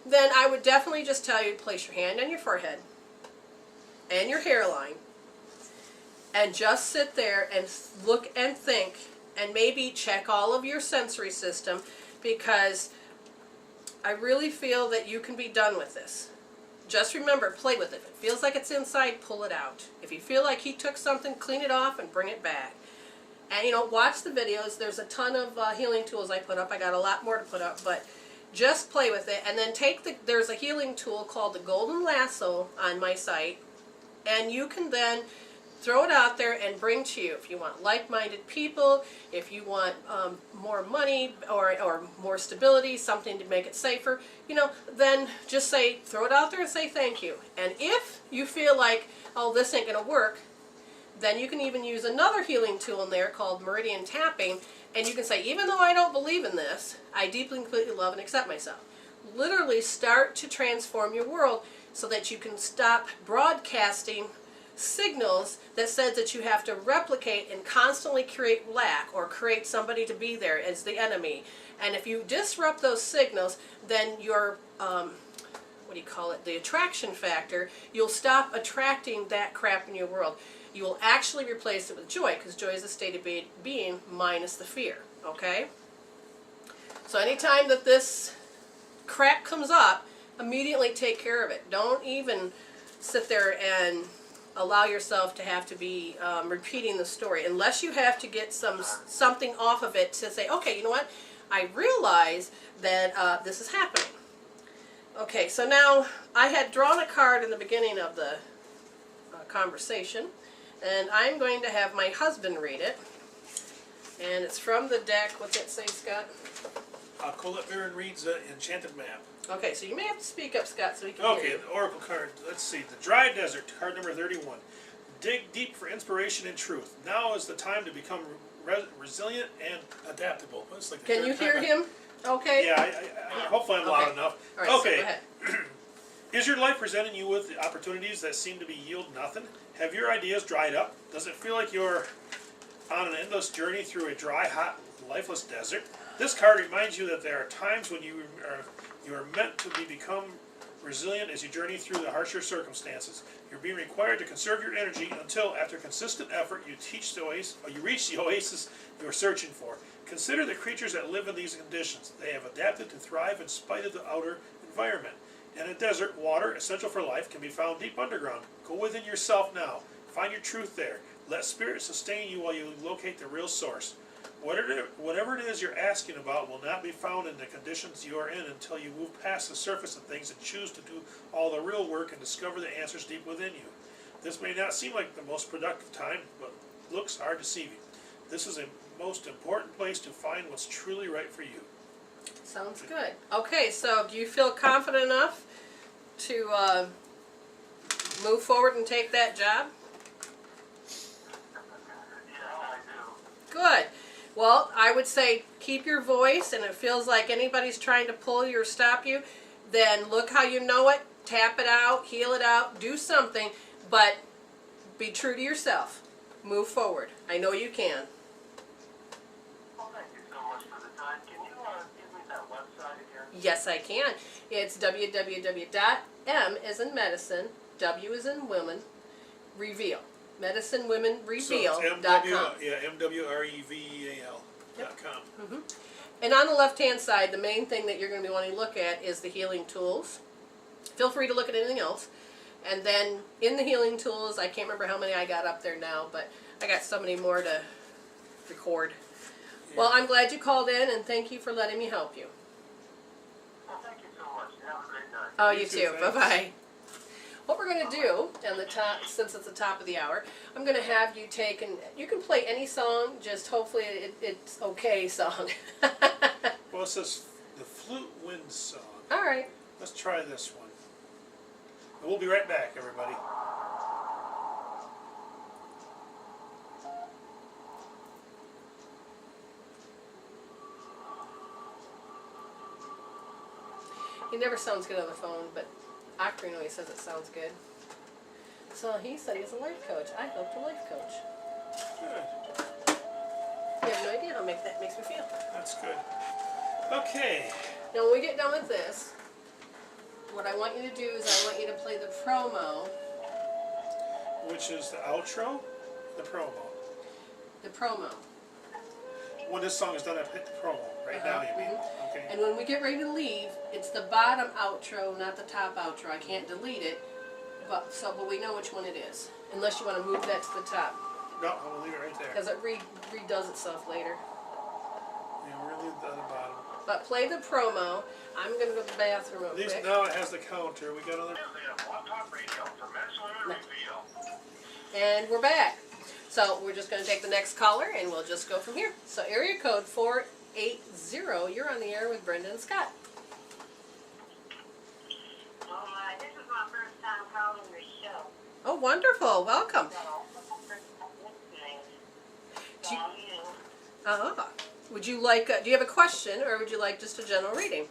then I would definitely just tell you to place your hand on your forehead and your hairline and just sit there and look and think and maybe check all of your sensory system, because I really feel that you can be done with this. Just remember, play with it. If it feels like it's inside, pull it out. If you feel like he took something, clean it off and bring it back. And, you know, watch the videos. There's a ton of healing tools I put up. I got a lot more to put up, but just play with it. And then there's a healing tool called the Golden Lasso on my site. And you can then throw it out there and bring to you. If you want like-minded people, if you want more money or more stability, something to make it safer, you know, then just say, throw it out there and say thank you. And if you feel like, oh, this ain't going to work, then you can even use another healing tool in there called meridian tapping, and you can say, even though I don't believe in this, I deeply and completely love and accept myself. Literally start to transform your world so that you can stop broadcasting signals that says that you have to replicate and constantly create lack or create somebody to be there as the enemy. And if you disrupt those signals, then your the attraction factor, you'll stop attracting that crap in your world. You will actually replace it with joy, because joy is a state of being minus the fear. Okay? So anytime that this crap comes up, immediately take care of it. Don't even sit there and allow yourself to have to be repeating the story, unless you have to get something off of it to say, okay, you know what? I realize that this is happening. Okay, so now I had drawn a card in the beginning of the conversation, and I'm going to have my husband read it. And it's from the deck. What's it say, Scott? Colette Baron reads Enchanted Map. Okay, so you may have to speak up, Scott, so we can hear you. Okay, the Oracle card. Let's see. The Dry Desert, card number 31. Dig deep for inspiration and truth. Now is the time to become resilient and adaptable. Like Can you hear him? Okay. Yeah, hopefully I'm loud enough. All right, okay. so go ahead. Is your life presenting you with opportunities that seem to be yield nothing? Have your ideas dried up? Does it feel like you're on an endless journey through a dry, hot, lifeless desert? This card reminds you that there are times when you are meant to become resilient as you journey through the harsher circumstances. You're being required to conserve your energy until, after consistent effort, you reach the oasis you are searching for. Consider the creatures that live in these conditions. They have adapted to thrive in spite of the outer environment. In a desert, water, essential for life, can be found deep underground. Go within yourself now. Find your truth there. Let spirit sustain you while you locate the real source. Whatever it is you're asking about will not be found in the conditions you are in until you move past the surface of things and choose to do all the real work and discover the answers deep within you. This may not seem like the most productive time, but looks are deceiving. This is a most important place to find what's truly right for you. Sounds good. Okay, so do you feel confident enough to move forward and take that job? Yeah, I do. Good. Well, I would say keep your voice, and it feels like anybody's trying to pull you or stop you, then look how you know it, tap it out, heal it out, do something, but be true to yourself. Move forward. I know you can. Well, thank you so much for the time. Can you give me that website again? Yes, I can. It's www.m as in medicine, W as in women, reveal. MedicineWomenReveal.com. MWREVEAL.com. Mm-hmm. And on the left-hand side, the main thing that you're going to be wanting to look at is the healing tools. Feel free to look at anything else. And then in the healing tools, I can't remember how many I got up there now, but I got so many more to record. Yeah. Well, I'm glad you called in, and thank you for letting me help you. Well, thank you so much. Have a great night. Oh, you too. Bye-bye. What we're going to do, on the top, since it's the top of the hour, I'm going to have you take, and you can play any song, just hopefully it's okay song. Well, it says the Flute Wind Song. All right. Let's try this one. And we'll be right back, everybody. He never sounds good on the phone, but Octarine always says it sounds good. So he said he's a life coach. I helped a life coach. Good. You have no idea how that makes me feel. That's good. Okay. Now when we get done with this, what I want you to do is I want you to play the promo. Which is the outro, the promo. The promo. When this song is done, I hit the promo. Right now, you mean? Okay. And when we get ready to leave, it's the bottom outro, not the top outro. I can't delete it, but we know which one it is. Unless you want to move that to the top, No, I'm gonna leave it right there. because it redoes itself later. Yeah, we're gonna leave it at the bottom. But play the promo. I'm going to go to the bathroom real At least quick. now it has the counter. We got another. Blogtalk Radio from Absolute Reveal. And we're back. So we're just going to take the next caller, and we'll just go from here. So area code 480, you're on the air with Brenda and Scott. Well, this is my first time calling your show. Oh, wonderful. Welcome. So, Would you like, do you have a question, or would you like just a general reading?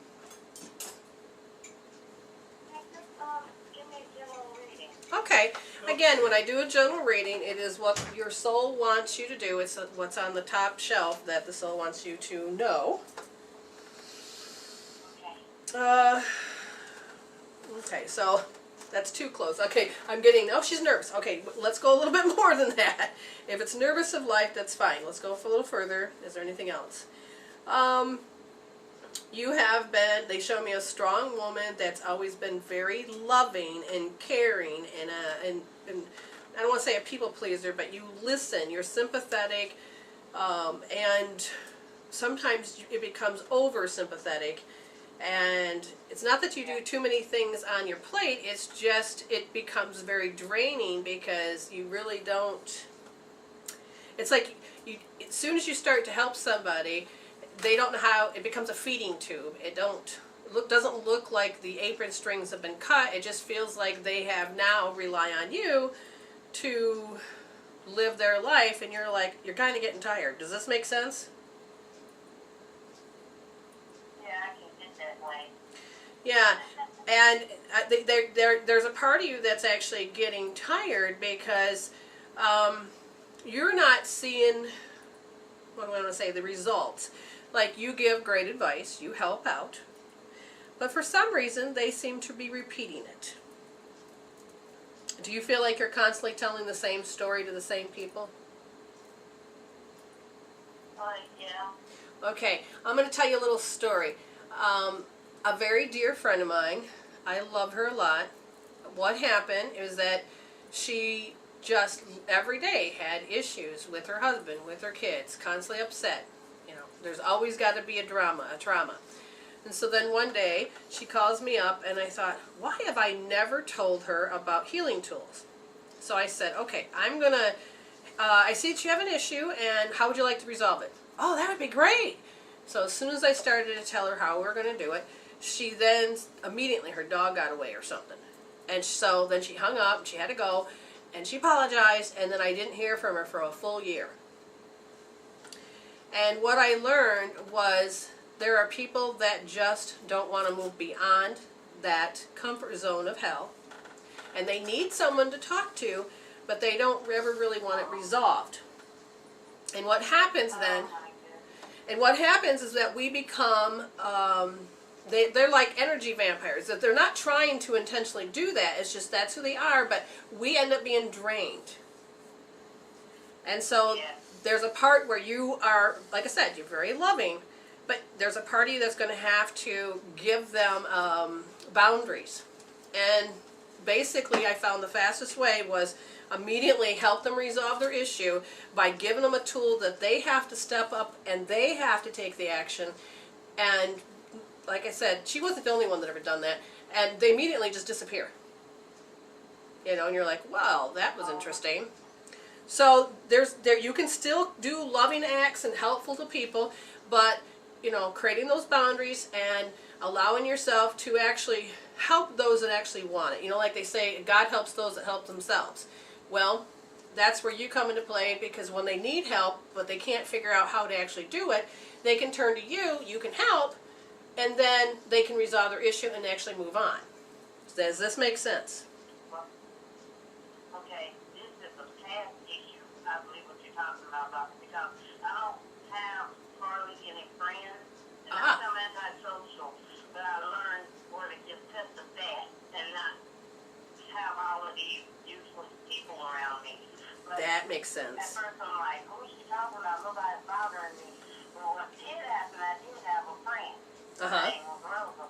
give me a general reading. Okay. Again, when I do a general reading, it is what your soul wants you to do. It's what's on the top shelf that the soul wants you to know. Okay, so that's too close. Okay, I'm getting, oh, she's nervous. Okay, let's go a little bit more than that. If it's nervous of life, that's fine. Let's go a little further. Is there anything else? You have been, they show me a strong woman that's always been very loving and caring and I don't want to say a people pleaser, but you listen, you're sympathetic, and sometimes it becomes over sympathetic. And it's not that you do too many things on your plate, it's just it becomes very draining because you really don't, it's like you, as soon as you start to help somebody, they don't know how, it becomes a feeding tube. It doesn't look like the apron strings have been cut, it just feels like they have now rely on you to live their life, and you're like, you're kind of getting tired. Does this make sense? Yeah, and there's a part of you that's actually getting tired because you're not seeing, what do I want to say, the results. Like, you give great advice, you help out, but for some reason they seem to be repeating it. Do you feel like you're constantly telling the same story to the same people? Yeah. Okay, I'm going to tell you a little story. A very dear friend of mine, I love her a lot. What happened is that she just every day had issues with her husband, with her kids, constantly upset. You know, there's always got to be a trauma. And so then one day she calls me up and I thought, why have I never told her about healing tools? So I said, okay, I'm going to, I see that you have an issue, and how would you like to resolve it? Oh, that would be great. So as soon as I started to tell her how we were going to do it, she then, immediately, her dog got away or something. And so then she hung up, and she had to go, and she apologized, and then I didn't hear from her for a full year. And what I learned was there are people that just don't want to move beyond that comfort zone of hell, and they need someone to talk to, but they don't ever really want it resolved. And what happens then, is that we become, they're like energy vampires, that they're not trying to intentionally do that, it's just that's who they are, but we end up being drained. And so there's a part where you are, like I said, you're very loving, but there's a part of you that's going to have to give them boundaries. And basically I found the fastest way was immediately help them resolve their issue by giving them a tool that they have to step up and they have to take the action. And like I said, she wasn't the only one that ever done that, and they immediately just disappear. You know, and you're like, wow, that was interesting. So you can still do loving acts and helpful to people, but you know, creating those boundaries and allowing yourself to actually help those that actually want it. You know, like they say, God helps those that help themselves. Well, that's where you come into play, because when they need help, but they can't figure out how to actually do it, they can turn to you, you can help, and then they can resolve their issue and actually move on. Does this make sense? Okay, this is a past issue, I believe what you're talking about, because I don't have hardly any friends, and I'm so antisocial, but I learned where to just cut the fat. have all of these useless people around me. But That makes at sense. first I'm like, who's she talking about? Nobody's bothering me. Well, what did happen, I did have a friend. Her Uh-huh. name was Rosa.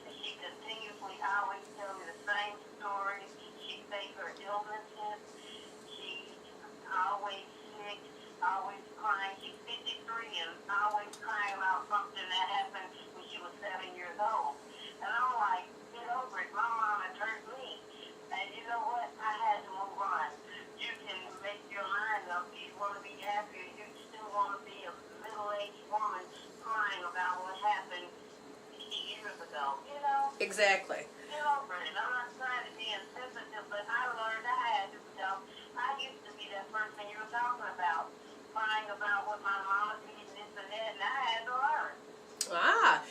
And she continuously always tell me the same story. She faked her illnesses. She always sick, always crying. She's 53 and always crying about something that happened when she was 7 years old. And I'm like, get over it. My mom had hurt me. And you know what? I had to move on. You can make your mind up. You want to be happy. You still want to be a middle-aged woman crying about what happened years ago. You know? Exactly. Get over it. I'm not trying to be insensitive, but I learned I had to. I used to be that person you were talking about, crying about what my mama did, this and that, and I had to learn. Ah,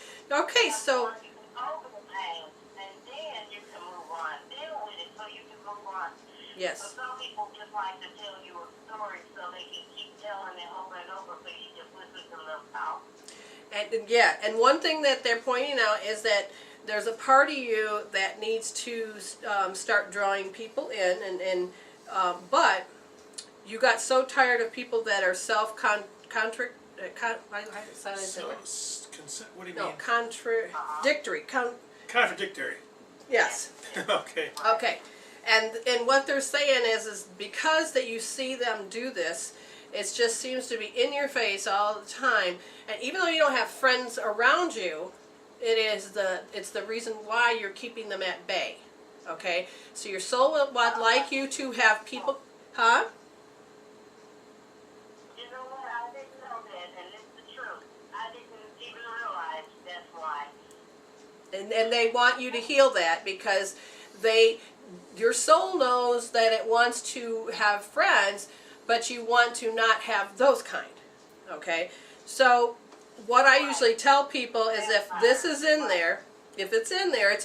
okay, so, You can over the pain, and then you can move on. Deal with it so you can move on. But yes. some people just like to tell you a story so they can keep telling it over and over so you just listen to them talk. And yeah, and one thing that they're pointing out is that there's a part of you that needs to start drawing people in, but you got so tired of people that are contradictory. What do you No, mean? contradictory. Contradictory. Yes. Okay. Okay. And what they're saying is because that you see them do this, it just seems to be in your face all the time. And even though you don't have friends around you, it's the reason why you're keeping them at bay. Okay? So your soul would like you to have people, huh? You know what? I didn't know that, and it's the truth. I didn't even realize that's why. And they want you to heal that because your soul knows that it wants to have friends, but you want to not have those kind. Okay? So what I usually tell people is if this is in there, if it's in there, it's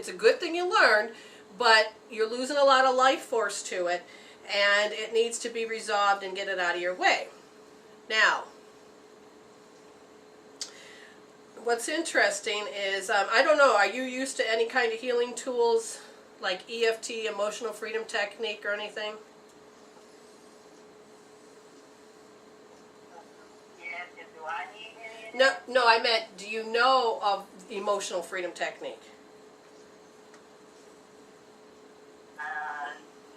a good thing you learned, but you're losing a lot of life force to it, and it needs to be resolved and get it out of your way. Now, what's interesting is, I don't know, are you used to any kind of healing tools like EFT, emotional freedom technique, or anything? Yes, do I need any of that? No, I meant, do you know of emotional freedom technique?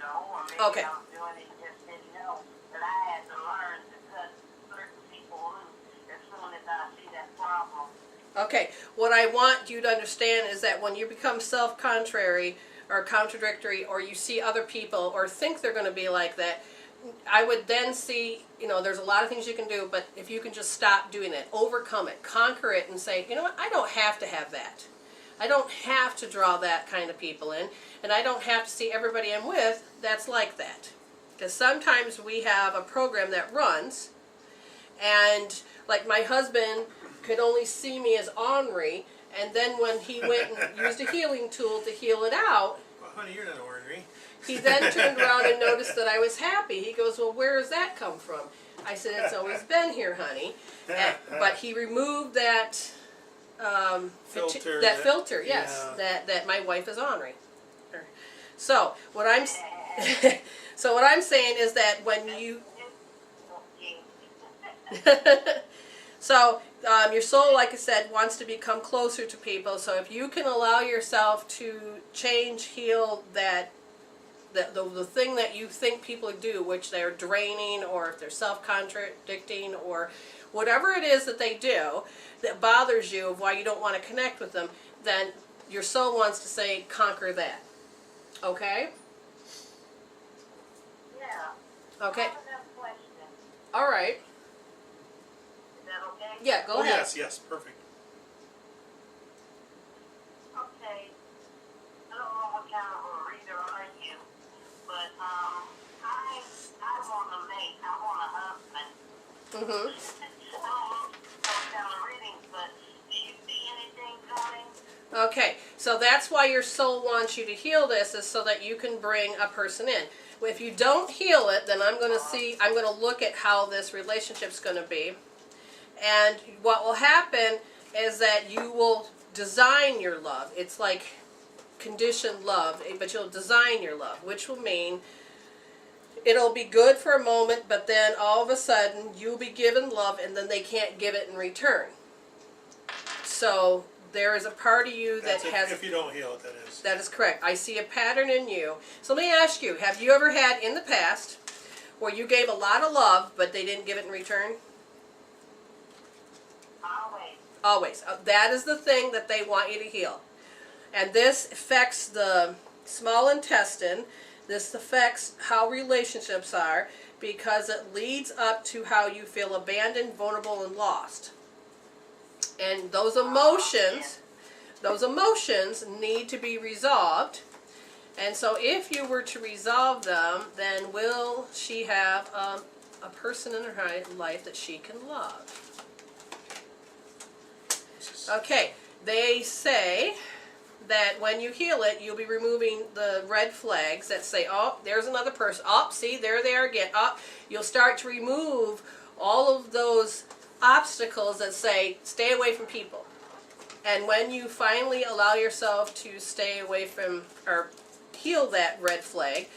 No, or maybe Okay. I was doing it and just didn't know. But I had to learn to cut certain people loose as soon as I see that problem. Okay, what I want you to understand is that when you become self-contrary or contradictory, or you see other people or think they're going to be like that, I would then see, there's a lot of things you can do, but if you can just stop doing it, overcome it, conquer it, and say, you know what, I don't have to have that. I don't have to draw that kind of people in, and I don't have to see everybody I'm with that's like that. Because sometimes we have a program that runs, and like my husband could only see me as ornery, and then when he went and used a healing tool to heal it out, Well, honey, you're not ornery. he then turned around and noticed that I was happy. He goes, well, where does that come from? I said, it's always been here, honey. But he removed that Filter. filter, yes, Yeah. that my wife is ornery. So what I'm saying is that when you so your soul, like I said, wants to become closer to people. So if you can allow yourself to change, heal the thing that you think people do, which they're draining, or if they're self-contradicting, or whatever it is that they do that bothers you of why you don't want to connect with them, then your soul wants to say, conquer that. Okay? Yeah. Okay. I have another question. All right. Is that okay? Yeah, go Oh, ahead. yes, perfect. Okay. I don't know what kind of a reader are you, but I want a mate. I want a husband. Mm-hmm. I don't know those kind of readings, but do you see anything coming? Okay, so that's why your soul wants you to heal this, is so that you can bring a person in. If you don't heal it, then I'm going to look at how this relationship's going to be. And what will happen is that you will design your love. It's like conditioned love, but you'll design your love, which will mean it'll be good for a moment, but then all of a sudden you'll be given love and then they can't give it in return. So there is a part of you that has... If you don't heal it, that is. That is correct. I see a pattern in you. So let me ask you, have you ever had in the past where you gave a lot of love, but they didn't give it in return? Always. Always. That is the thing that they want you to heal. And this affects the small intestine. This affects how relationships are because it leads up to how you feel abandoned, vulnerable, and lost. And those emotions need to be resolved. And so if you were to resolve them, then will she have a person in her life that she can love? Okay, they say that when you heal it, you'll be removing the red flags that say, oh, there's another person. Oh, see, there they are again. Oh, you'll start to remove all of those obstacles that say, stay away from people. And when you finally allow yourself to stay away from, or heal that red flag,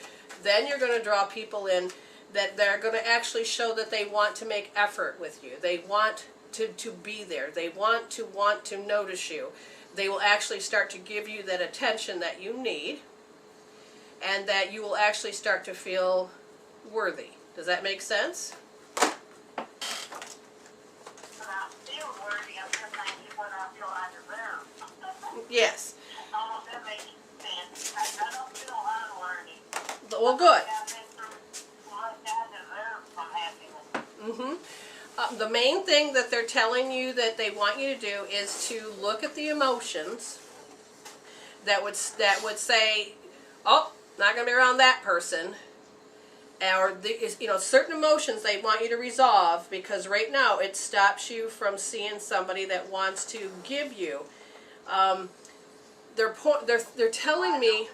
then you're going to draw people in that they're going to actually show that they want to make effort with you. They want to be there. They want to notice you. They will actually start to give you that attention that you need, and that you will actually start to feel worthy. Does that make sense? But I feel worthy of everything what I feel I deserve. Yes. Oh, that makes sense. I don't feel unworthy. Well, good. I've been through what I deserve from happiness. The main thing that they're telling you that they want you to do is to look at the emotions that would say, oh, not going to be around that person, or certain emotions they want you to resolve, because right now it stops you from seeing somebody that wants to give you. They're telling me.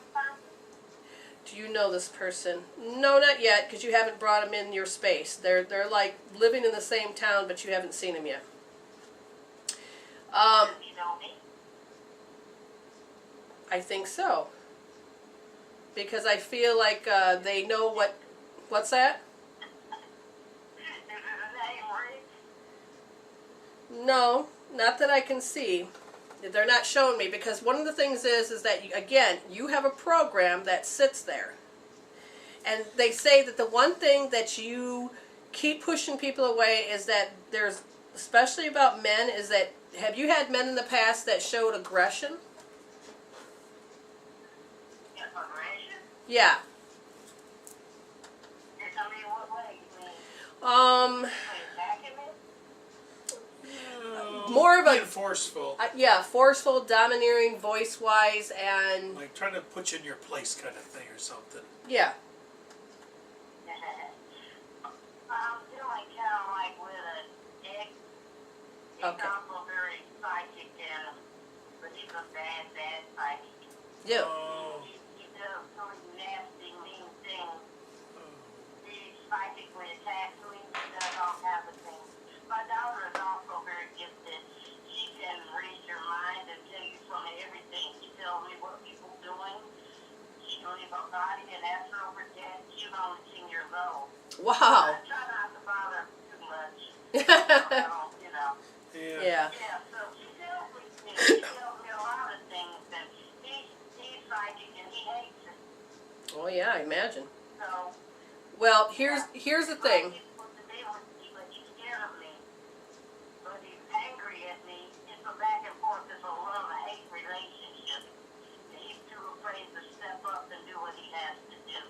Do you know this person? No, not yet, because you haven't brought them in your space. They're like living in the same town, but you haven't seen them yet. You know me? I think so. Because I feel like they know what... What's that? Is it a name, Rick? No, not that I can see. They're not showing me, because one of the things is that, again, you have a program that sits there. And they say that the one thing that you keep pushing people away is that there's, especially about men, is that, have you had men in the past that showed aggression? Aggression? Yeah. I mean, what way? You mean attacking me? More of a... Being forceful. Yeah, forceful, domineering, voice-wise, and... Like trying to put you in your place kind of thing or something. Yeah. I'm feeling kind of like with an egg. He's Okay. also very psychic, but he's a bad psychic. Yeah. Oh. He does some nasty, mean things. He psychically attacks me. He does all kinds of things. My daughter is also very gifted. She can read your mind and tell you from everything. She tells me what people are doing. She can leave her body and ask her over death. She's only 10 years old. Wow. I try not to bother too much. You know. Yeah. Yeah, so she tells me things. She tells me a lot of things. And he's psychic and he hates it. Oh, yeah, I imagine. So, Well, here's the thing. He's supposed to be with me, but he's scared of me. But he's angry at me. It's a back and forth. It's a love-hate relationship. And he's too afraid to step up and do what he has to do.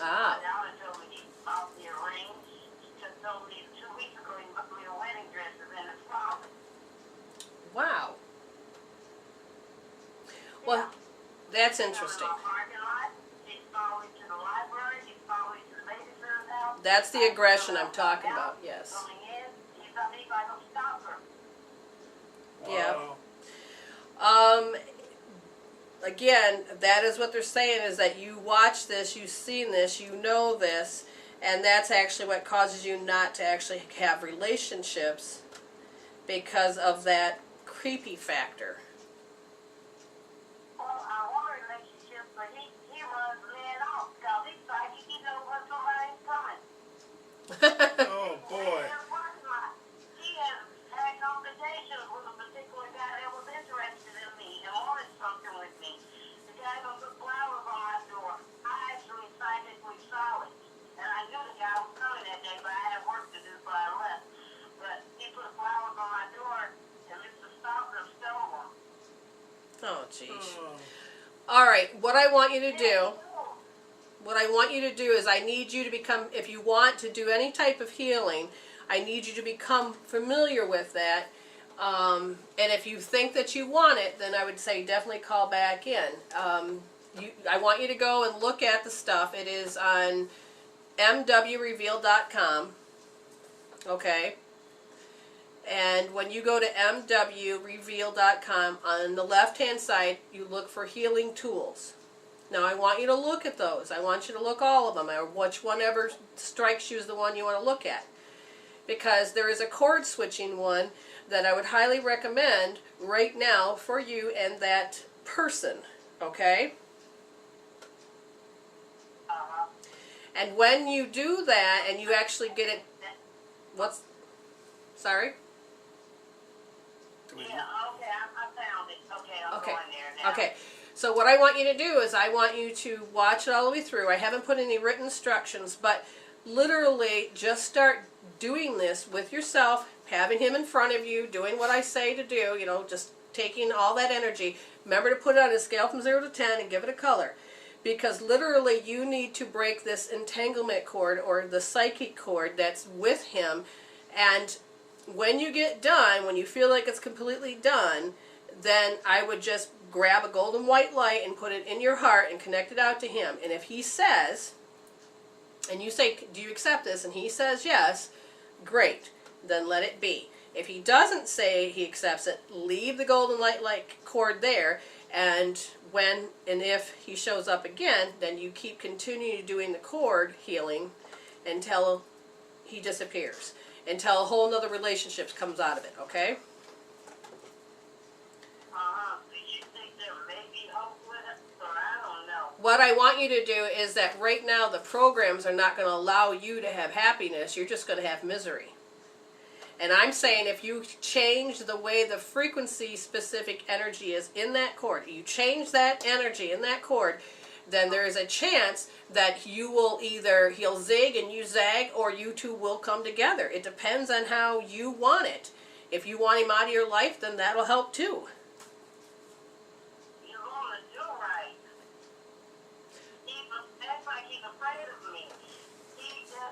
Ah. My daughter told me he bought me a ring. She just told me 2 weeks ago he bought me a wedding dress in his closet. Wow. Well, that's interesting. He's in my parking lot. He's following to the library. He's following to the babysitter's house. That's the aggression I'm talking about, yes. Coming in, he's not me by no stopper. Yeah. Wow. Again, that is what they're saying, is that you watch this, you've seen this, you know this, and that's actually what causes you not to actually have relationships, because of that creepy factor. Well, I Oh boy. She had conversations with a particular guy that was interested in me and wanted something with me. The guy gonna put flowers on my door. I actually psychically saw it. And I knew the guy was coming that day, but I had work to do, so I left. But he put flowers on my door, and Mr. Stockton stole them. Oh, jeez. Oh. All right, what I want you to do, is I need you to become, if you want to do any type of healing, I need you to become familiar with that. And if you think that you want it, then I would say definitely call back in. I want you to go and look at the stuff. It is on mwreveal.com. Okay? And when you go to mwreveal.com, on the left-hand side, you look for healing tools. Now, I want you to look at those. I want you to look all of them, or which one ever strikes you as the one you want to look at. Because there is a cord switching one that I would highly recommend right now for you and that person. Okay? And when you do that, and you actually get it... What's... Sorry? Yeah, okay, I found it. Okay, I'm going there now. Okay. So what I want you to do is I want you to watch it all the way through. I haven't put any written instructions, but literally just start doing this with yourself, having him in front of you, doing what I say to do, you know, just taking all that energy. Remember to put it on a scale from 0 to 10 and give it a color. Because literally you need to break this entanglement cord or the psychic cord that's with him. And when you get done, when you feel like it's completely done, then I would just grab a golden white light and put it in your heart and connect it out to him. And if he says, and you say, do you accept this? And he says yes, great, then let it be. If he doesn't say he accepts it, leave the golden light cord there, and when and if he shows up again, then you keep continuing doing the cord healing until he disappears, until a whole nother relationship comes out of it, okay? What I want you to do is that right now the programs are not going to allow you to have happiness. You're just going to have misery. And I'm saying if you change the way the frequency specific energy is in that cord, you change that energy in that cord, then there is a chance that you will either, he'll zig and you zag, or you two will come together. It depends on how you want it. If you want him out of your life, then that'll help too.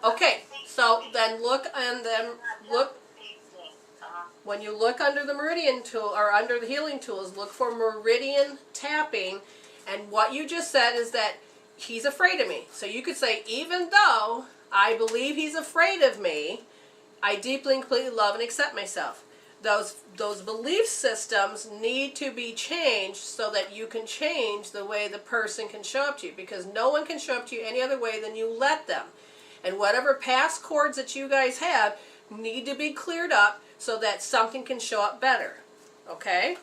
Okay, so then look and then look, when you look under the meridian tool or under the healing tools, look for meridian tapping, and what you just said is that he's afraid of me. So you could say, even though I believe he's afraid of me, I deeply and completely love and accept myself. Those belief systems need to be changed so that you can change the way the person can show up to you, because no one can show up to you any other way than you let them. And whatever past cords that you guys have need to be cleared up so that something can show up better. Okay?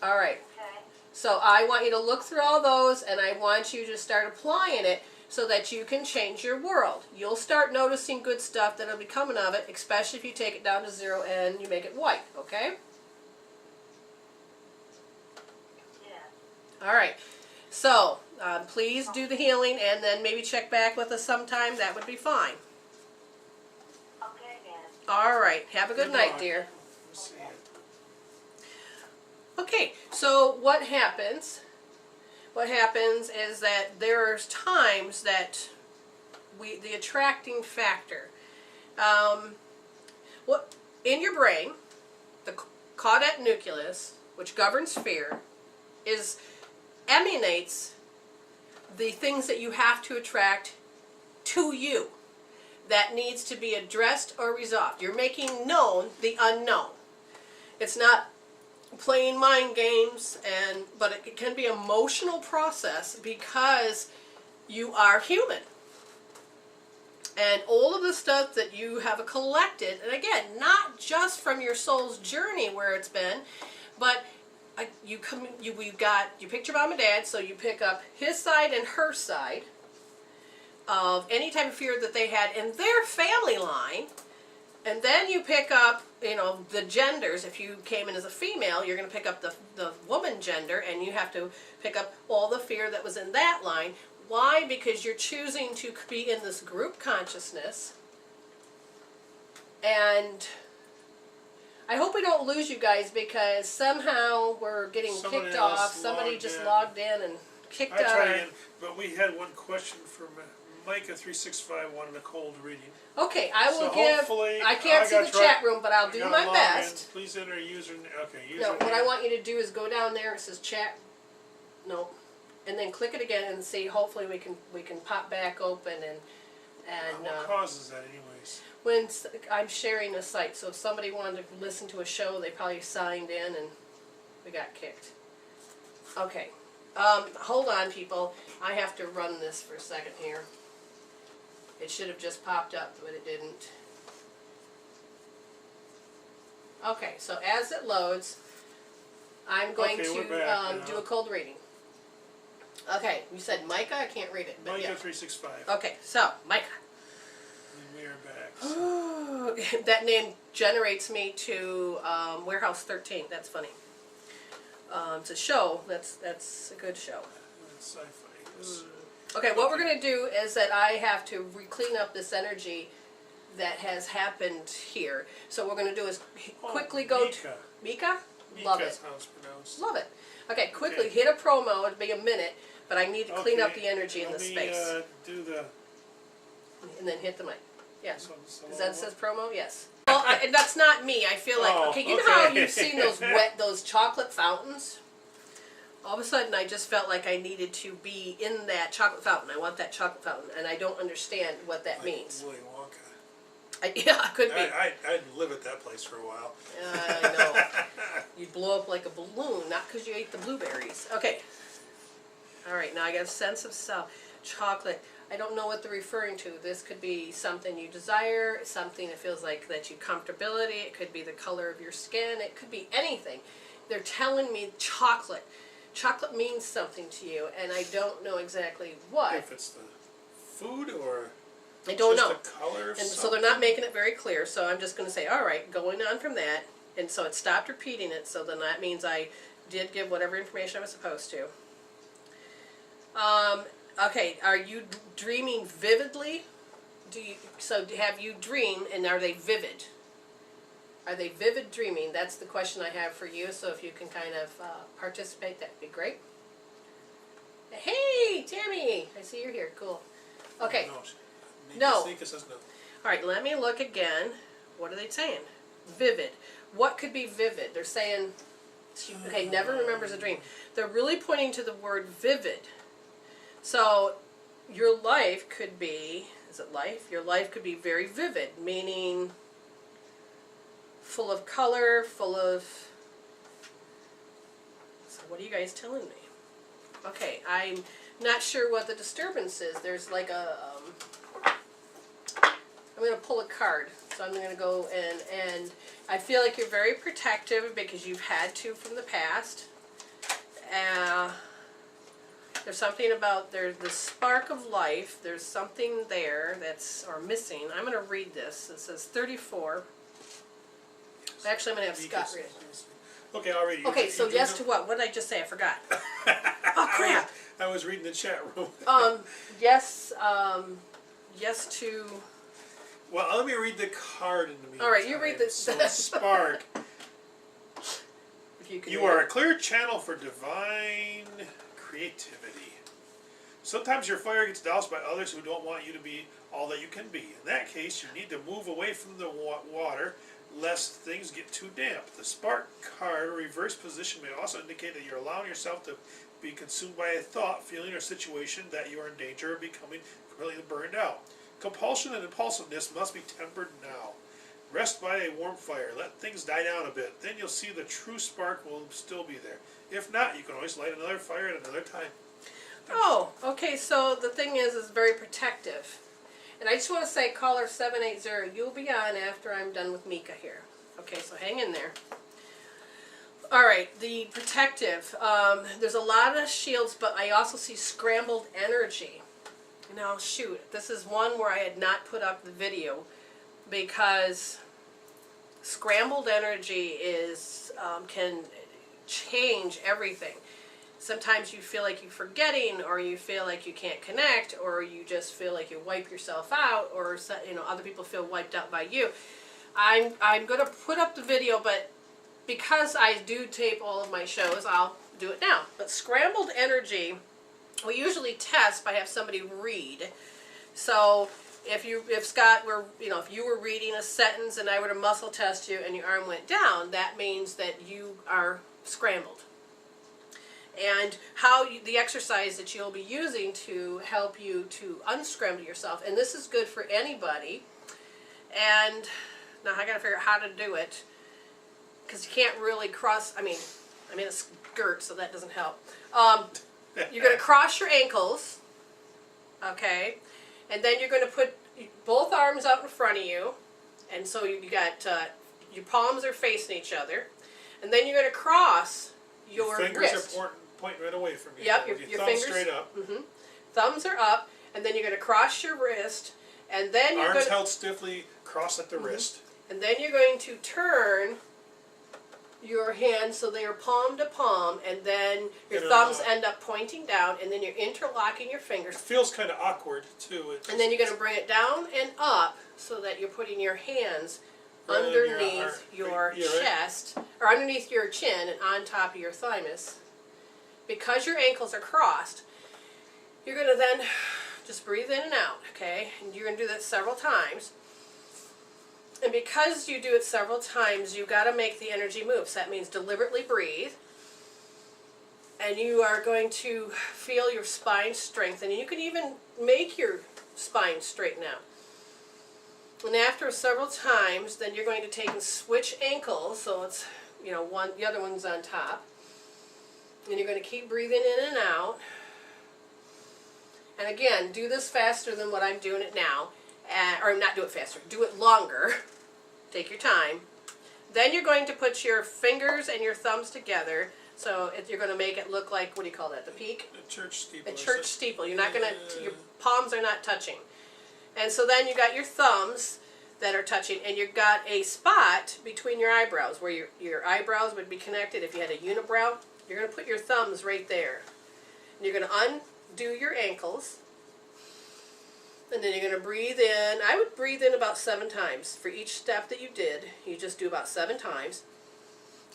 All right. Okay. So I want you to look through all those, and I want you to start applying it so that you can change your world. You'll start noticing good stuff that'll be coming of it, especially if you take it down to 0 and you make it white. Okay? Yeah. All right. So please do the healing, and then maybe check back with us sometime. That would be fine. Okay, then. All right. Have a good night, dear. Okay, so what happens? What happens is that there's times that the attracting factor, what in your brain, the caudate nucleus, which governs fear, emanates the things that you have to attract to you that needs to be addressed or resolved. You're making known the unknown. It's not playing mind games, but it can be an emotional process because you are human. And all of the stuff that you have collected, and again, not just from your soul's journey where it's been, but you picked your mom and dad, so you pick up his side and her side. of any type of fear that they had in their family line. And then you pick up, the genders. If you came in as a female, you're going to pick up the woman gender, and you have to pick up all the fear that was in that line. Why? Because you're choosing to be in this group consciousness. And I hope we don't lose you guys, because somehow we're getting kicked off. Somebody just logged in and kicked out. I tried again, but we had one question from Micah 365 wanted a cold reading. Okay, I will So give. hopefully- I can't see the chat room, but I'll I do gotta my log best. in. Please enter a user. Okay, user. No, what I want you to do is go down there. It says chat. No, and then click it again and see. Hopefully, we can pop back open and What causes that, anyways? when I'm sharing a site. So if somebody wanted to listen to a show, they probably signed in and we got kicked. Okay, hold on, people. I have to run this for a second here. It should have just popped up, but it didn't. Okay, so as it loads, I'm going Okay, we're to back do now. a cold reading. Okay, you said Micah? I can't read it, but Micah yeah. 365. Okay, so, Micah. And we are back. That name generates me to Warehouse 13. That's funny. It's a show. That's a good show. Sci-fi. Yes. Okay, what we're going to do is that I have to clean up this energy that has happened here. So what we're going to do is quickly go Mika. to... Mika? Mika Love is it. how it's pronounced. Love it. Okay, quickly Okay. hit a promo. It'll be a minute, but I need to clean up Okay, the energy in the let me, space. do the... And then hit the mic. Yes. so Does that says promo? Yes. Well, and that's not me. I feel like, Oh, okay, you know how okay. you've seen those chocolate fountains? All of a sudden, I just felt like I needed to be in that chocolate fountain. I want that chocolate fountain, and I don't understand what that means. Willy Wonka. Yeah, it could be. I'd live at that place for a while. I know. You'd blow up like a balloon, not because you ate the blueberries. Okay. All right, now I got a sense of self. Chocolate. I don't know what they're referring to. This could be something you desire, something that feels like that you comfortability. It could be the color of your skin. It could be anything. They're telling me chocolate. Chocolate means something to you, and I don't know exactly what. If it's the food or I don't just know. the color of And so something. they're not making it very clear, so I'm just going to say, all right, going on from that. And so it stopped repeating it, so then that means I did give whatever information I was supposed to. Okay, are you dreaming vividly? Have you dreamed, and are they vivid? Are they vivid dreaming? That's the question I have for you, so if you can kind of participate, that'd be great. Hey, Tammy! I see you're here. Cool. Okay. No. Nika says no. All right, let me look again. What are they saying? Vivid. What could be vivid? They're saying, okay, never remembers a dream. They're really pointing to the word vivid. So your life could be, is it life? Your life could be very vivid, meaning full of color, full of, so what are you guys telling me? Okay, I'm not sure what the disturbance is. There's like a, I'm going to pull a card. So I'm going to go in, and I feel like you're very protective because you've had to from the past. There's something about, there's the spark of life. There's something there that's, or missing. I'm going to read this. It says 34. Actually, I'm going to have Scott read it. Okay, I'll read it. Okay, so yes to what? What did I just say? I forgot. Oh, crap. I was reading the chat room. Yes, yes to... Well, let me read the card in the meantime. All right, you read this. So spark. If you can You read are a it. clear channel for divine creativity. Sometimes your fire gets doused by others who don't want you to be all that you can be. In that case, you need to move away from the water lest things get too damp. The spark card reverse position may also indicate that you're allowing yourself to be consumed by a thought, feeling, or situation that you are in danger of becoming completely burned out. Compulsion and impulsiveness must be tempered now. Rest by a warm fire. Let things die down a bit. Then you'll see the true spark will still be there. If not, you can always light another fire at another time. Oh, okay, so the thing is very protective. And I just want to say, caller 780, you'll be on after I'm done with Mika here. Okay, so hang in there. All right, the protective. There's a lot of shields, but I also see scrambled energy. Now, shoot, this is one where I had not put up the video because scrambled energy can change everything. Sometimes you feel like you're forgetting, or you feel like you can't connect, or you just feel like you wipe yourself out, or other people feel wiped out by you. I'm going to put up the video, but because I do tape all of my shows, I'll do it now. But scrambled energy, we usually test by have somebody read. So if Scott were, if you were reading a sentence and I were to muscle test you and your arm went down, that means that you are scrambled. And the exercise that you'll be using to help you to unscramble yourself, and this is good for anybody. And now I got to figure out how to do it, because you can't really cross. I mean a skirt, so that doesn't help. You're going to cross your ankles, okay, and then you're going to put both arms out in front of you, and so you got your palms are facing each other, and then you're going to cross your fingers wrist. are pointing right away from you. Yep, with your thumbs fingers straight up. Mm-hmm. Thumbs are up, and then you're going to cross your wrist, and then you're Arms going held stiffly, cross at the wrist. and then you're going to turn your hands so they are palm to palm, and then your thumbs end up pointing down, and then you're interlocking your fingers. It feels kind of awkward too. And then you're going to bring it down and up so that you're putting your hands Right underneath your your chest, or underneath your chin and on top of your thymus. Because your ankles are crossed, you're going to then just breathe in and out, okay? And you're going to do that several times. And because you do it several times, you've got to make the energy move. So that means deliberately breathe. And you are going to feel your spine strengthen. And you can even make your spine straighten out. And after several times, then you're going to take and switch ankles. So it's, the other one's on top. And you're going to keep breathing in and out. And again, do this faster than what I'm doing it now. Or not do it faster, do it longer. Take your time. Then you're going to put your fingers and your thumbs together. So you're going to make it look like, what do you call that, the peak? A church steeple. A church steeple. You're not going to, your palms are not touching. And so then you got your thumbs that are touching, and you've got a spot between your eyebrows where your eyebrows would be connected. If you had a unibrow, you're going to put your thumbs right there. And you're going to undo your ankles. And then you're going to breathe in. I would breathe in about 7 times. For each step that you did, you just do about 7 times.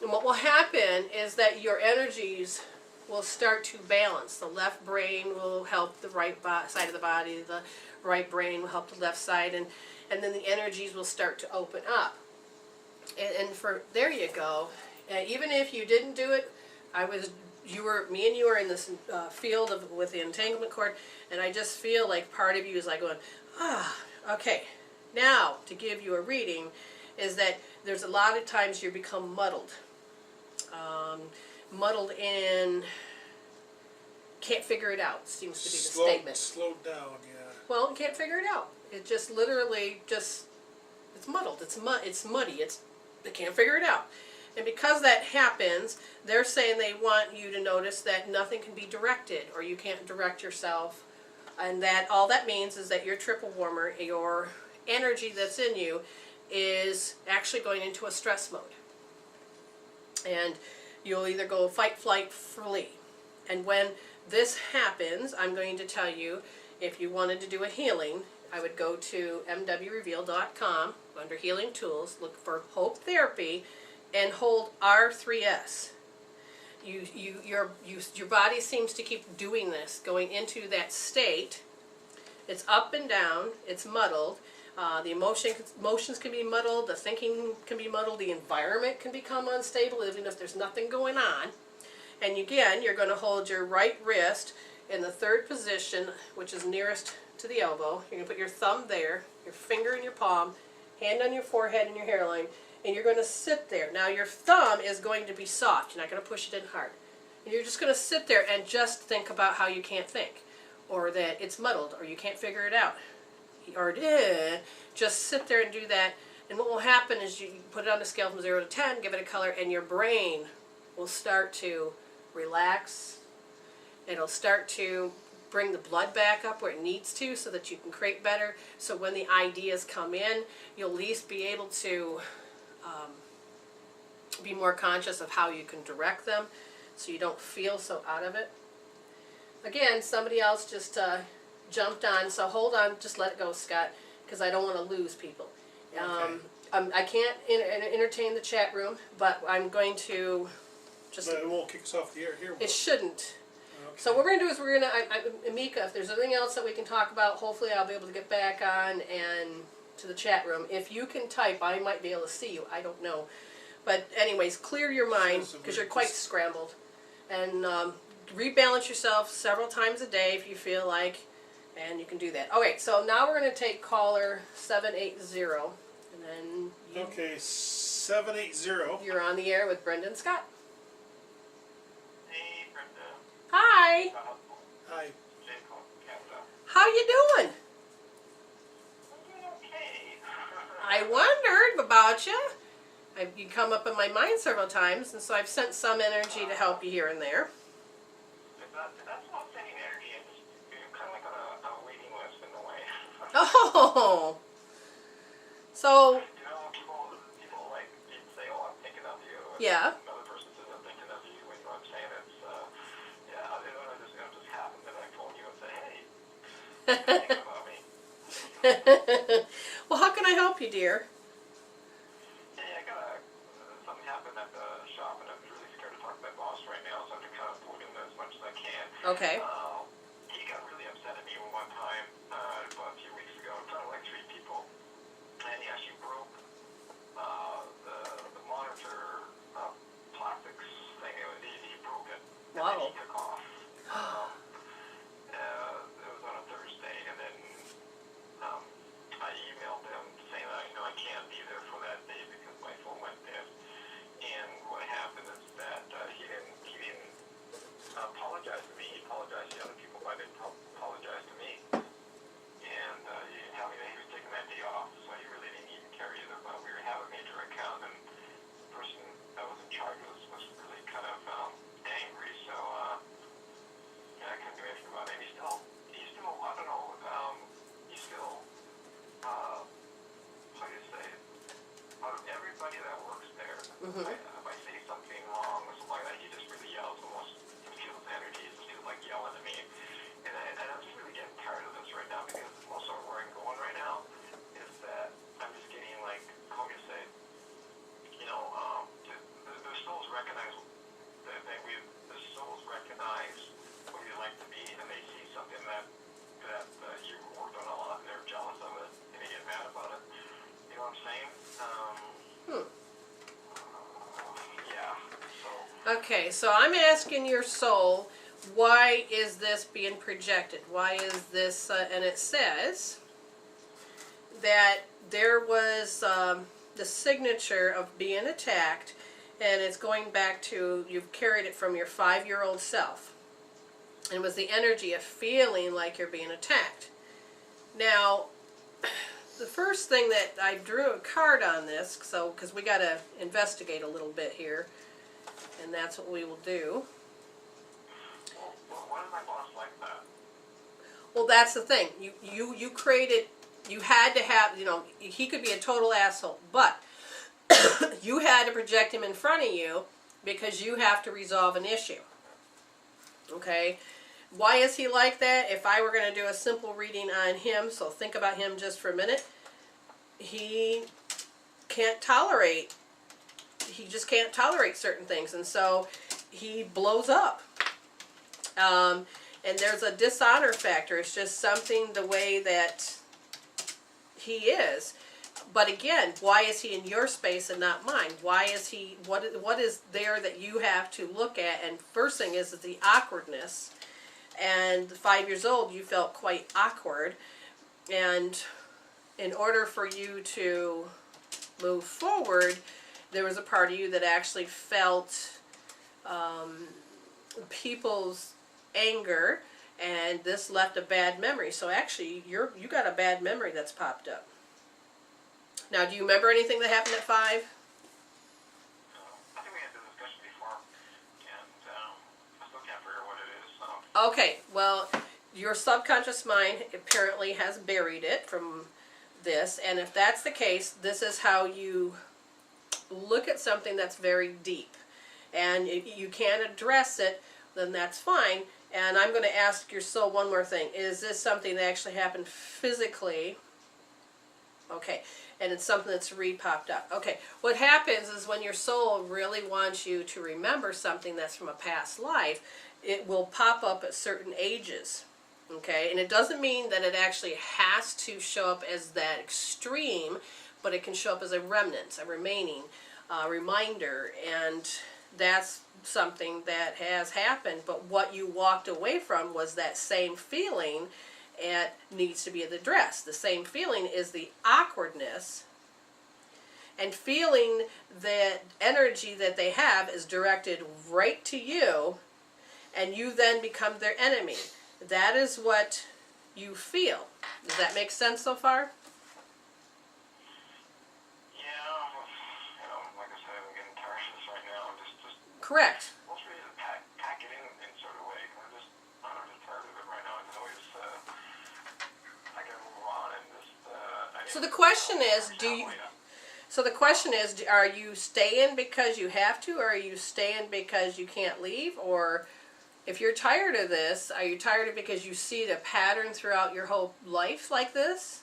And what will happen is that your energies will start to balance. The left brain will help the right side of the body. The right brain will help the left side. And then the energies will start to open up. And there you go. Even if you didn't do it, me and you are in this field with the entanglement cord, and I just feel like part of you is like going, okay. Now, to give you a reading, is that there's a lot of times you become muddled. Muddled in, can't figure it out, seems to be the statement. Slowed down, yeah. Well, you can't figure it out. It just literally it's muddled. It's muddy. They can't figure it out. And because that happens, they're saying they want you to notice that nothing can be directed, or you can't direct yourself. And that all that means is that your triple warmer, your energy that's in you, is actually going into a stress mode. And you'll either go fight, flight, flee. And when this happens, I'm going to tell you, if you wanted to do a healing, I would go to mwreveal.com, under Healing Tools, look for Hope Therapy, and hold R3S. Your body seems to keep doing this, going into that state. It's up and down, it's muddled. The emotions can be muddled, the thinking can be muddled, the environment can become unstable, even if there's nothing going on. And again, you're going to hold your right wrist in the 3rd position, which is nearest to the elbow. You're going to put your thumb there, your finger in your palm, hand on your forehead and your hairline, and you're going to sit there. Now your thumb is going to be soft. You're not going to push it in hard. And you're just going to sit there and just think about how you can't think, or that it's muddled, or you can't figure it out. Or just sit there and do that. And what will happen is you put it on a scale from 0 to 10, give it a color, and your brain will start to relax. It'll start to bring the blood back up where it needs to so that you can create better. So when the ideas come in, you'll at least be able to be more conscious of how you can direct them so you don't feel so out of it. Again, somebody else just jumped on, so hold on, just let it go, Scott, because I don't want to lose people. Okay. I can't entertain the chat room, but I'm going to just... But it won't kick us off the air here. It shouldn't. Okay. So what we're going to do is we're going to, Amika, if there's anything else that we can talk about, hopefully I'll be able to get back on and to the chat room. If you can type, I might be able to see you. I don't know. But anyways, clear your mind because you're quite scrambled. And rebalance yourself several times a day if you feel like, and you can do that. Okay, so now we're going to take caller 780. And then you, Okay, 780. you're on the air with Brendan Scott. Hey, Brenda. Hi. Hi. Jay from Canada. How you doing? I'm doing okay. I wondered about you. You come up in my mind several times, and so I've sent some energy to help you here and there. That's not sending energy. You're kind of like on a waiting list in a way. Oh. So, You know, people like say, "Oh, I'm thinking of you." And yeah. another person says, "I'm thinking of you." And you know what I'm saying? It's yeah. It just happened that I phone you and say, "Hey, you're thinking about me." Well, how can I help you, dear? Hey, I got something happened at the shop, and I'm really scared to talk to my boss right now, so I'm just kind of avoiding it as much as I can. Okay. He got really upset at me one time about a few weeks ago in front of like 3 people, and he actually broke the monitor plastics thing. He broke it, and then Wow. he took off. It was on a Thursday, and then I emailed him saying that I can't be there for that day because my phone went dead. And what happened is that he didn't apologize to me. He apologized to other people, but didn't apologize to me. And he didn't tell me that he was taking that day off, so he really didn't even care either. But we have a major account, and the person that was in charge was really kind of angry. So I couldn't do anything about it. He's still I don't know. He's still how do you say it? Out of everybody that works there, Mm-hmm. if I say something wrong or something like that, he just really yells almost. He feels energy. He just feels like yelling at me. And I'm just really getting tired of this right now because most of where I'm going right now is that I'm just getting like, how do you say, the souls recognize the souls recognize what you like to be, and they see something that you worked on a lot, and they're jealous of it, and they get mad about it. You know what I'm saying? Yeah. So. Okay, so I'm asking your soul, why is this being projected? Why is this, and it says that there was the signature of being attacked, and it's going back to, you've carried it from your 5-year-old self. And it was the energy of feeling like you're being attacked. Now, the first thing that I drew a card on this, so because we got to investigate a little bit here, and that's what we will do. Well, why is my boss like that? Well, that's the thing. You created. You had to have. He could be a total asshole, but you had to project him in front of you because you have to resolve an issue. Okay. Why is he like that? If I were going to do a simple reading on him, so think about him just for a minute. He can't tolerate. He just can't tolerate certain things, and so he blows up. And there's a dishonor factor. It's just something the way that he is. But again, why is he in your space and not mine? Why is he? What is there that you have to look at? And first thing is the awkwardness. And 5 years old, you felt quite awkward. And in order for you to move forward, there was a part of you that actually felt people's anger, and this left a bad memory. So actually, you got a bad memory that's popped up. Now, do you remember anything that happened at 5? I think we had this discussion before, and I still can't figure out what it is. Okay, well, your subconscious mind apparently has buried it from this, and if that's the case, this is how you look at something that's very deep. And if you can't address it, then that's fine. And I'm going to ask your soul one more thing. Is this something that actually happened physically? Okay. And it's something that's re-popped up. Okay. What happens is when your soul really wants you to remember something that's from a past life, it will pop up at certain ages. Okay. And it doesn't mean that it actually has to show up as that extreme, but it can show up as a remnant, a remaining reminder. And that's something that has happened, but what you walked away from was that same feeling and needs to be addressed. The same feeling is the awkwardness, and feeling that energy that they have is directed right to you, and you then become their enemy. That is what you feel. Does that make sense so far? Correct. Well, it's really to pack it in sort of way. I'm just tired of it right now. It's always, I gotta move on and just, So the question is, are you staying because you have to, or are you staying because you can't leave? Or if you're tired of this, are you tired of it because you see the pattern throughout your whole life like this?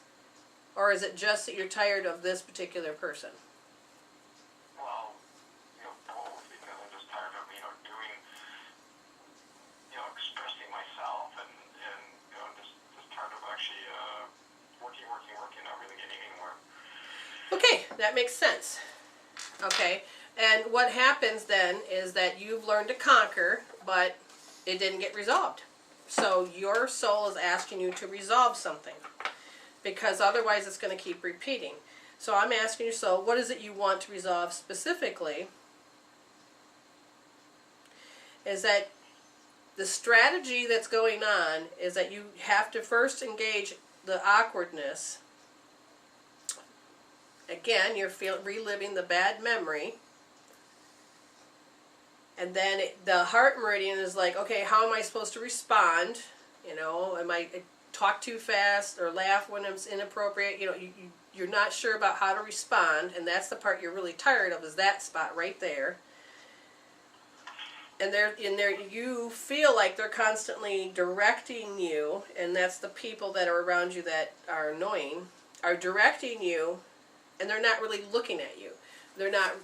Or is it just that you're tired of this particular person? Okay, that makes sense. Okay, and what happens then is that you've learned to conquer, but it didn't get resolved. So your soul is asking you to resolve something, because otherwise it's going to keep repeating. So I'm asking your soul, what is it you want to resolve specifically? Is that the strategy that's going on is that you have to first engage the awkwardness. Again, you're reliving the bad memory. And then the heart meridian is like, okay, how am I supposed to respond? You know, am I talk too fast or laugh when it's inappropriate? You know, you're not sure about how to respond, and that's the part you're really tired of, is that spot right there. And you feel like they're constantly directing you, and that's the people that are around you that are annoying, are directing you. And they're not really looking at you. They're not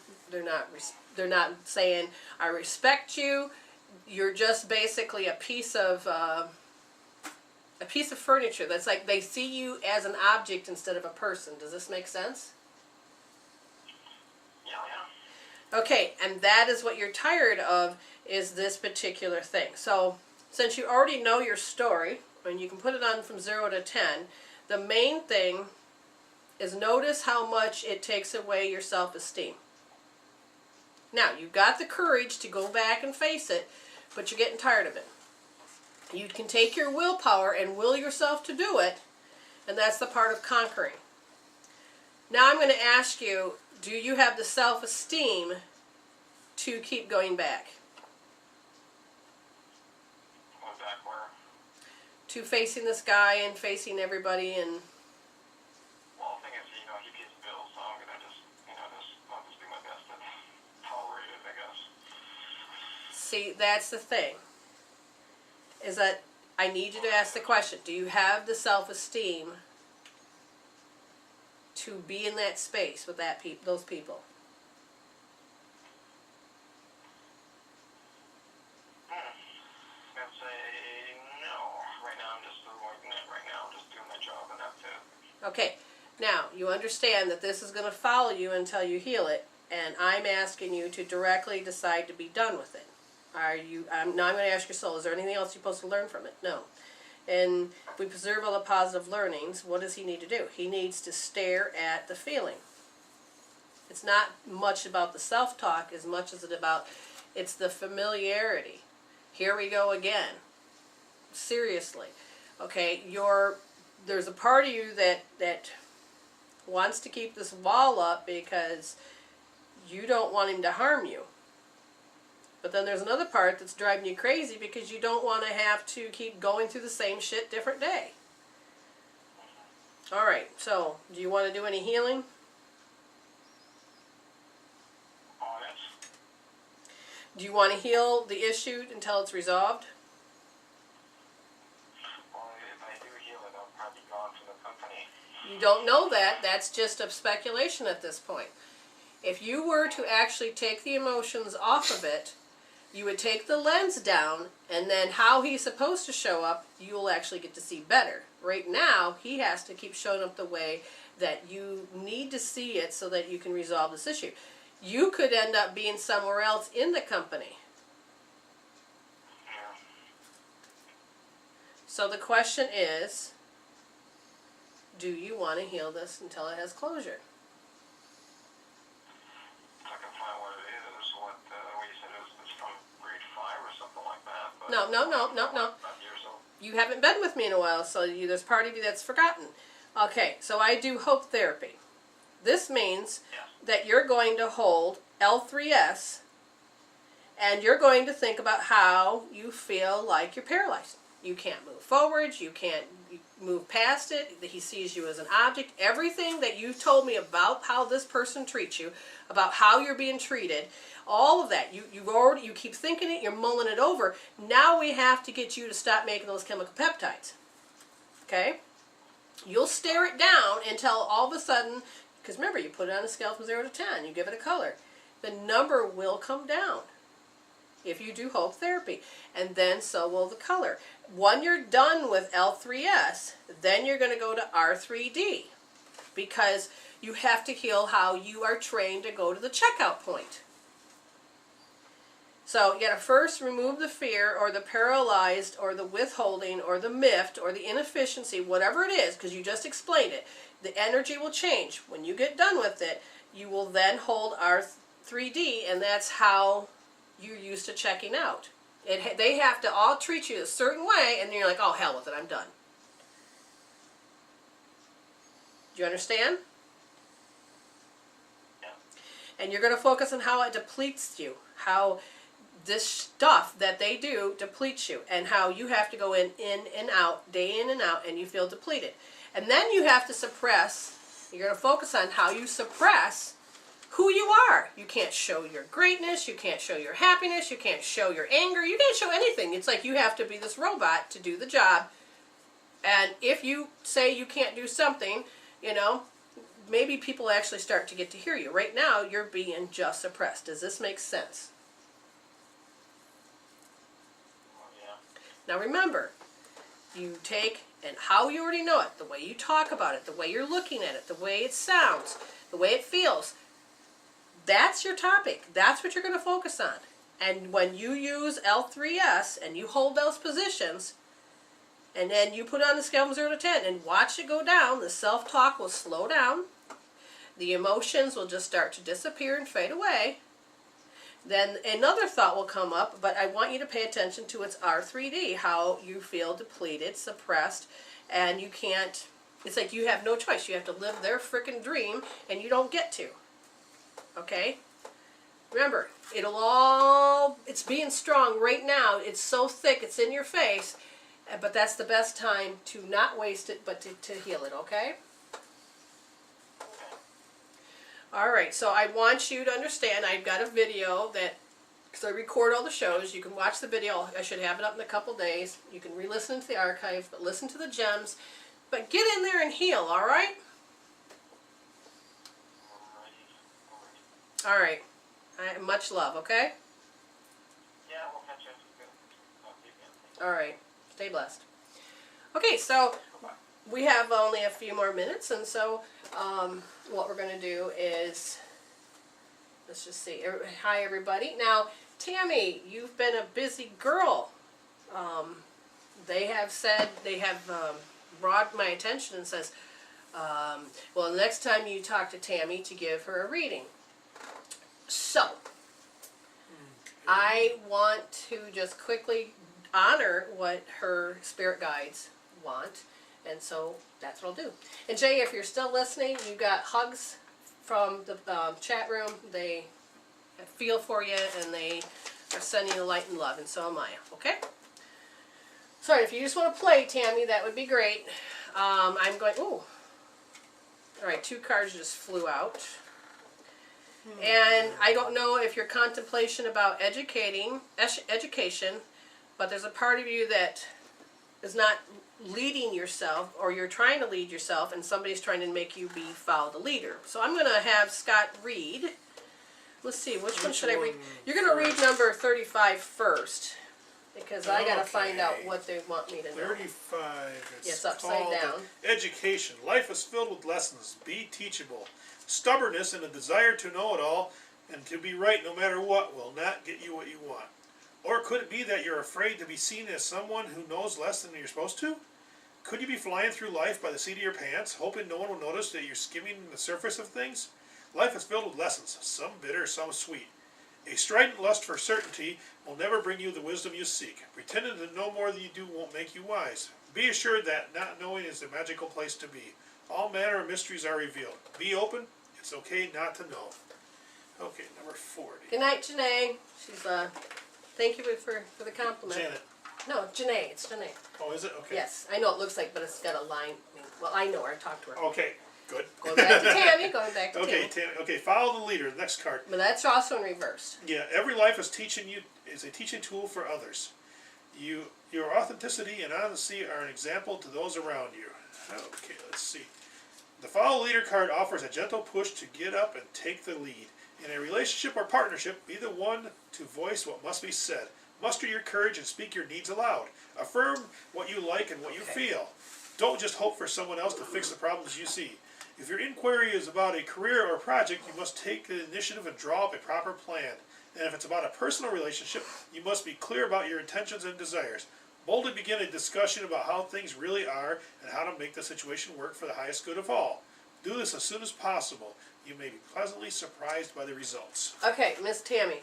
saying, "I respect you." You're just basically a piece of furniture. That's like they see you as an object instead of a person. Does this make sense? Yeah. Okay, and that is what you're tired of, is this particular thing. So, since you already know your story, and you can put it on from 0 to 10, the main thing is notice how much it takes away your self-esteem. Now, you've got the courage to go back and face it, but you're getting tired of it. You can take your willpower and will yourself to do it, and that's the part of conquering. Now I'm going to ask you, do you have the self-esteem to keep going back? Going back where? To facing this guy and facing everybody and... See, that's the thing, is that I need you to ask the question, do you have the self-esteem to be in that space with those people? I'd say no. Right now I'm just avoiding it. Right now I'm just doing my job and that's it. Okay, now you understand that this is going to follow you until you heal it, and I'm asking you to directly decide to be done with it. Now I'm going to ask your soul, is there anything else you're supposed to learn from it? No. And if we preserve all the positive learnings, what does he need to do? He needs to stare at the feeling. It's not much about the self-talk as much as it's the familiarity. Here we go again. Seriously. Okay, there's a part of you that wants to keep this wall up because you don't want him to harm you. But then there's another part that's driving you crazy because you don't want to have to keep going through the same shit different day. Alright, so, do you want to do any healing? Oh, yes. Do you want to heal the issue until it's resolved? Well, if I do heal it, I'll probably go on to the company. You don't know that. That's just a speculation at this point. If you were to actually take the emotions off of it, you would take the lens down, and then how he's supposed to show up, you'll actually get to see better. Right now, he has to keep showing up the way that you need to see it so that you can resolve this issue. You could end up being somewhere else in the company. Yeah. So the question is, do you want to heal this until it has closure? I can find what it is. What you said is from grade 5 or something like that. But No. not years old. You haven't been with me in a while, so there's part of you that's forgotten. Okay, so I do hope therapy. This means that you're going to hold L3S, and you're going to think about how you feel like you're paralyzed. You can't move forward, you can't move past it, he sees you as an object. Everything that you told me about how this person treats you, about how you're being treated, all of that, you keep thinking it, you're mulling it over. Now we have to get you to stop making those chemical peptides. Okay? You'll stare it down until all of a sudden, because remember, you put it on a scale from 0 to 10, you give it a color. The number will come down if you do hope therapy, and then so will the color. When you're done with L3S, then you're going to go to R3D, because you have to heal how you are trained to go to the checkout point. So you got to first remove the fear or the paralyzed or the withholding or the miffed or the inefficiency, whatever it is, because you just explained it. The energy will change. When you get done with it, you will then hold R3D, and that's how you're used to checking out. They have to all treat you a certain way, and then you're like, oh, hell with it, I'm done. Do you understand? Yeah. And you're going to focus on how it depletes you, how this stuff that they do depletes you, and how you have to go in and out, day in and out, and you feel depleted. And then you have to suppress, you're going to focus on how you suppress who you are. You can't show your greatness, you can't show your happiness, you can't show your anger, you can't show anything. It's like you have to be this robot to do the job. And if you say you can't do something, you know, maybe people actually start to get to hear you. Right now, you're being just suppressed. Does this make sense? Well, yeah. Now remember, you take, and how you already know it, the way you talk about it, the way you're looking at it, the way it sounds, the way it feels, that's your topic. That's what you're going to focus on. And when you use L3S and you hold those positions, and then you put on the scale from 0 to 10 and watch it go down, the self-talk will slow down, the emotions will just start to disappear and fade away. Then another thought will come up, but I want you to pay attention to its R3D, how you feel depleted, suppressed, and you can't, it's like you have no choice. You have to live their frickin' dream, and you don't get to. Okay? Remember, it's being strong right now. It's so thick, it's in your face, but that's the best time to not waste it, but to heal it, okay? Alright, so I want you to understand, I've got a video that, because I record all the shows, you can watch the video, I should have it up in a couple days, you can re-listen to the archive, but listen to the gems, but get in there and heal, alright? Alright, much love, okay? Yeah, we'll catch up. Alright, stay blessed. Okay, so we have only a few more minutes, and so what we're going to do is, let's just see, hi everybody. Now, Tammy, you've been a busy girl. They have said, they have brought my attention and says, well, the next time you talk to Tammy to give her a reading. So, I want to just quickly honor what her spirit guides want, and so that's what I'll do. And Jay, if you're still listening, you got hugs from the chat room. They feel for you, and they are sending you light and love, and so am I, okay? Sorry, if you just want to play, Tammy, that would be great. I'm going, ooh. Alright, 2 cards just flew out. And I don't know if your contemplation about education, but there's a part of you that is not leading yourself, or you're trying to lead yourself, and somebody's trying to make you follow the leader. So I'm going to have Scott read. Let's see, which one should I read? You're going to read number 35 first, because I got to find out what they want me to know. 35. It's Yes, upside called down. Education. Life is filled with lessons. Be teachable. Stubbornness and a desire to know it all and to be right no matter what will not get you what you want. Or could it be that you're afraid to be seen as someone who knows less than you're supposed to? Could you be flying through life by the seat of your pants, hoping no one will notice that you're skimming the surface of things? Life is filled with lessons, some bitter, some sweet. A strident lust for certainty will never bring you the wisdom you seek. Pretending to know more than you do won't make you wise. Be assured that not knowing is the magical place to be. All manner of mysteries are revealed. Be open. It's okay not to know. Okay, number 40. Good night, Janae. She's, thank you for the compliment. Janet. No, Janae. It's Janae. Oh, is it? Okay. Yes, I know it looks like, but it's got a line. Well, I know her. I talked to her. Okay, good. Going back to Tammy. Going back to Okay, Tammy. Tammy. Okay, follow the leader. Next card. But that's also in reverse. Yeah, every life is a teaching tool for others. Your authenticity and honesty are an example to those around you. Okay, let's see. The follow leader card offers a gentle push to get up and take the lead. In a relationship or partnership, be the one to voice what must be said. Muster your courage and speak your needs aloud. Affirm what you like and what you feel. Don't just hope for someone else to fix the problems you see. If your inquiry is about a career or project, you must take the initiative and draw up a proper plan. And if it's about a personal relationship, you must be clear about your intentions and desires. Boldly begin a discussion about how things really are and how to make the situation work for the highest good of all. Do this as soon as possible. You may be pleasantly surprised by the results. Okay, Miss Tammy.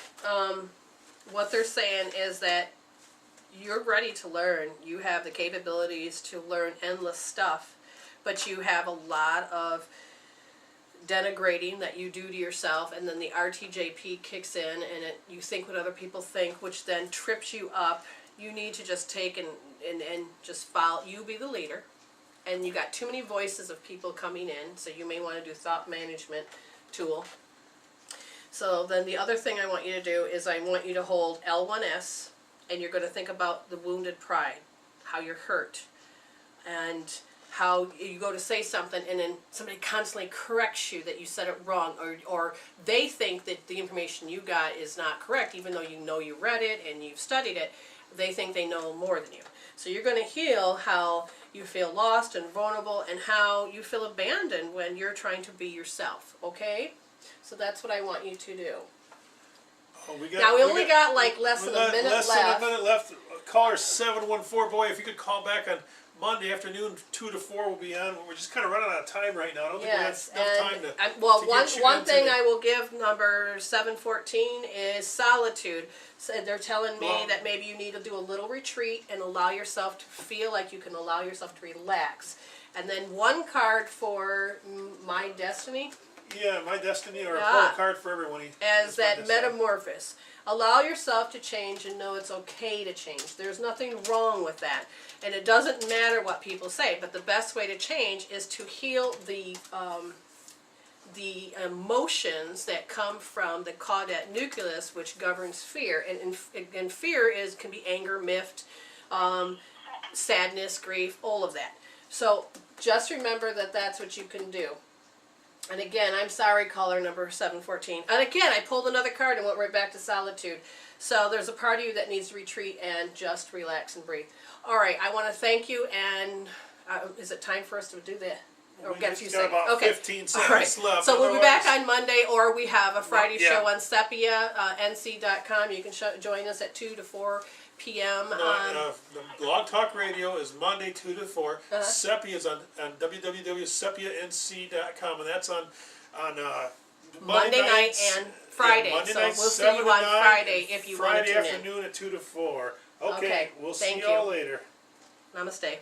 What they're saying is that you're ready to learn. You have the capabilities to learn endless stuff, but you have a lot of denigrating that you do to yourself, and then the RTJP kicks in, and you think what other people think, which then trips you up. You need to just take and just follow. You be the leader, and you got too many voices of people coming in, so you may want to do thought management tool. So then the other thing I want you to do is I want you to hold L1S, and you're going to think about the wounded pride, how you're hurt, and how you go to say something and then somebody constantly corrects you that you said it wrong, or they think that the information you got is not correct, even though you know you read it and you've studied it. They think they know more than you. So you're going to heal how you feel lost and vulnerable and how you feel abandoned when you're trying to be yourself, okay? So that's what I want you to do. Oh, We only got like less than a minute left. Less than a minute left. Caller 714. Boy, if you could call back on Monday afternoon, 2 to 4 will be on. We're just kind of running out of time right now. I don't think we have enough time to. Well, to get you one into thing the- I will give number 714 is solitude. So they're telling me Well- that maybe you need to do a little retreat and allow yourself to feel like you can allow yourself to relax. And then one card for My Destiny. Yeah, My Destiny, or Yeah. a card for everyone. As that metamorphosis. Allow yourself to change and know it's okay to change. There's nothing wrong with that. And it doesn't matter what people say, but the best way to change is to heal the emotions that come from the caudate nucleus, which governs fear. And fear can be anger, miffed, sadness, grief, all of that. So just remember that that's what you can do. And again, I'm sorry, caller number 714. And again, I pulled another card and went right back to solitude. So there's a part of you that needs to retreat and just relax and breathe. All right, I want to thank you. And is it time for us to do that? Or We get a just few got seconds? about Okay. 15 seconds All right. left. So we'll be back Otherwise- on Monday, or we have a Friday Yeah. show on Sepia, NC.com. You can join us at 2 to 4 p.m. The Blog Talk Radio is Monday 2 to 4. Sepia is on www.sepianc.com, and that's on Monday night and Friday. Yeah, Monday So night, we'll see 7 you to on 9, Friday if you want to Friday tune in. afternoon at 2 to 4. Okay, Okay, we'll see thank y'all you. later. Namaste.